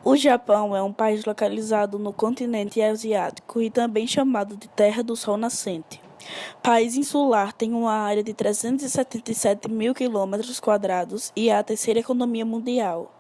O Japão é um país localizado no continente asiático e também chamado de Terra do Sol Nascente. País insular, tem uma área de 377 mil quilômetros quadrados e é a terceira economia mundial.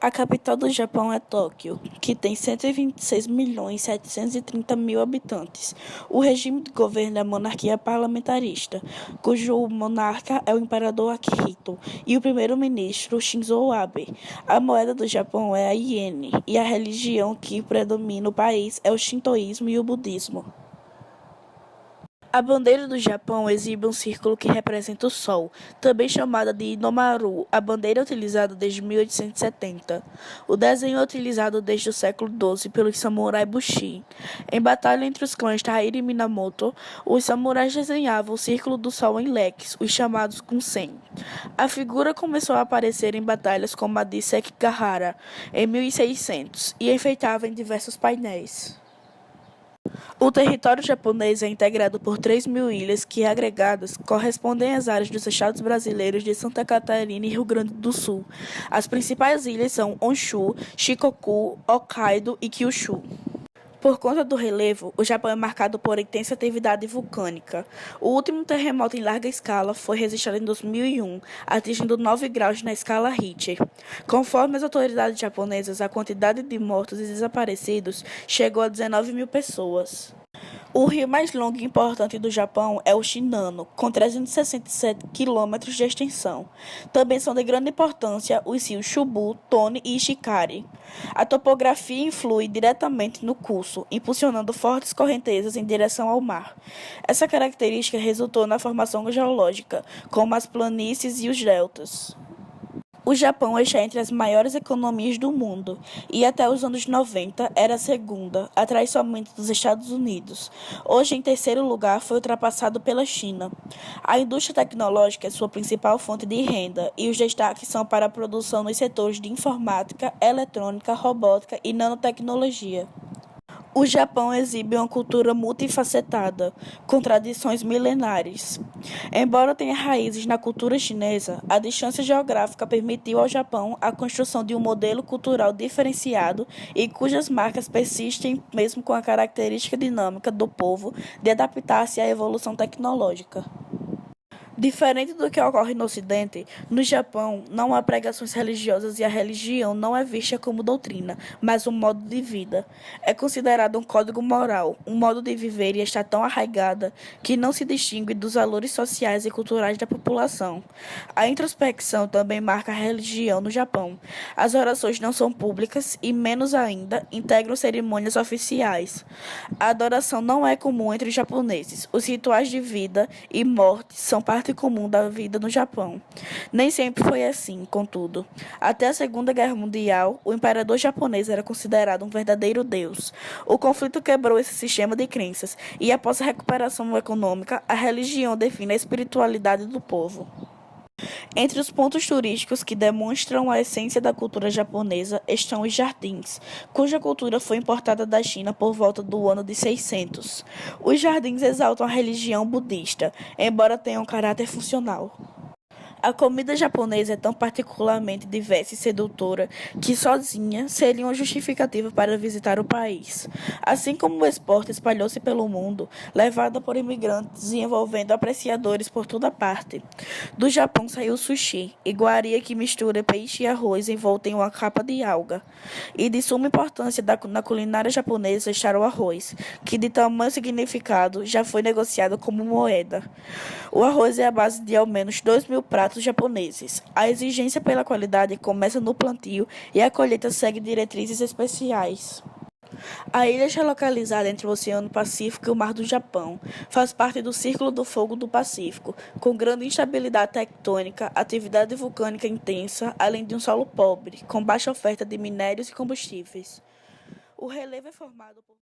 A capital do Japão é Tóquio, que tem 126.730.000 habitantes. O regime de governo é a monarquia parlamentarista, cujo monarca é o imperador Akihito e o primeiro-ministro Shinzo Abe. A moeda do Japão é a iene e a religião que predomina no país é o shintoísmo e o budismo. A bandeira do Japão exibe um círculo que representa o Sol, também chamada de Inomaru. A bandeira é utilizada desde 1870. O desenho é utilizado desde o século XII pelos samurai Bushi. Em batalha entre os clãs Taira e Minamoto, os samurais desenhavam o círculo do Sol em leques, os chamados Kunsen. A figura começou a aparecer em batalhas como a de Sekigahara, em 1600, e enfeitava em diversos painéis. O território japonês é integrado por 3.000 ilhas que, agregadas, correspondem às áreas dos estados brasileiros de Santa Catarina e Rio Grande do Sul. As principais ilhas são Honshu, Shikoku, Hokkaido e Kyushu. Por conta do relevo, o Japão é marcado por intensa atividade vulcânica. O último terremoto em larga escala foi registrado em 2001, atingindo 9 graus na escala Richter. Conforme as autoridades japonesas, a quantidade de mortos e desaparecidos chegou a 19 mil pessoas. O rio mais longo e importante do Japão é o Shinano, com 367 quilômetros de extensão. Também são de grande importância os rios Chubu, Tone e Ishikari. A topografia influi diretamente no curso, impulsionando fortes correntezas em direção ao mar. Essa característica resultou na formação geológica, como as planícies e os deltas. O Japão está entre as maiores economias do mundo e até os anos 90 era a segunda, atrás somente dos Estados Unidos. Hoje, em terceiro lugar, foi ultrapassado pela China. A indústria tecnológica é sua principal fonte de renda e os destaques são para a produção nos setores de informática, eletrônica, robótica e nanotecnologia. O Japão exibe uma cultura multifacetada, com tradições milenares. Embora tenha raízes na cultura chinesa, a distância geográfica permitiu ao Japão a construção de um modelo cultural diferenciado e cujas marcas persistem mesmo com a característica dinâmica do povo de adaptar-se à evolução tecnológica. Diferente do que ocorre no Ocidente, no Japão não há pregações religiosas e a religião não é vista como doutrina, mas um modo de vida. É considerado um código moral, um modo de viver e está tão arraigada que não se distingue dos valores sociais e culturais da população. A introspecção também marca a religião no Japão. As orações não são públicas e, menos ainda, integram cerimônias oficiais. A adoração não é comum entre os japoneses. Os rituais de vida e morte são parte comum da vida no Japão. Nem sempre foi assim, contudo. Até a Segunda Guerra Mundial, o imperador japonês era considerado um verdadeiro deus. O conflito quebrou esse sistema de crenças e, após a recuperação econômica, a religião define a espiritualidade do povo. Entre os pontos turísticos que demonstram a essência da cultura japonesa estão os jardins, cuja cultura foi importada da China por volta do ano de 600. Os jardins exaltam a religião budista, embora tenham caráter funcional. A comida japonesa é tão particularmente diversa e sedutora que, sozinha, seria uma justificativa para visitar o país. Assim como o esporte espalhou-se pelo mundo, levado por imigrantes e envolvendo apreciadores por toda parte. Do Japão saiu o sushi, iguaria que mistura peixe e arroz envolto em uma capa de alga. E de suma importância na culinária japonesa está o arroz, que de tamanho significado já foi negociado como moeda. O arroz é a base de ao menos 2.000 pratos japoneses. A exigência pela qualidade começa no plantio e a colheita segue diretrizes especiais. A ilha está localizada entre o Oceano Pacífico e o Mar do Japão. Faz parte do Círculo do Fogo do Pacífico, com grande instabilidade tectônica, atividade vulcânica intensa, além de um solo pobre, com baixa oferta de minérios e combustíveis. O relevo é formado por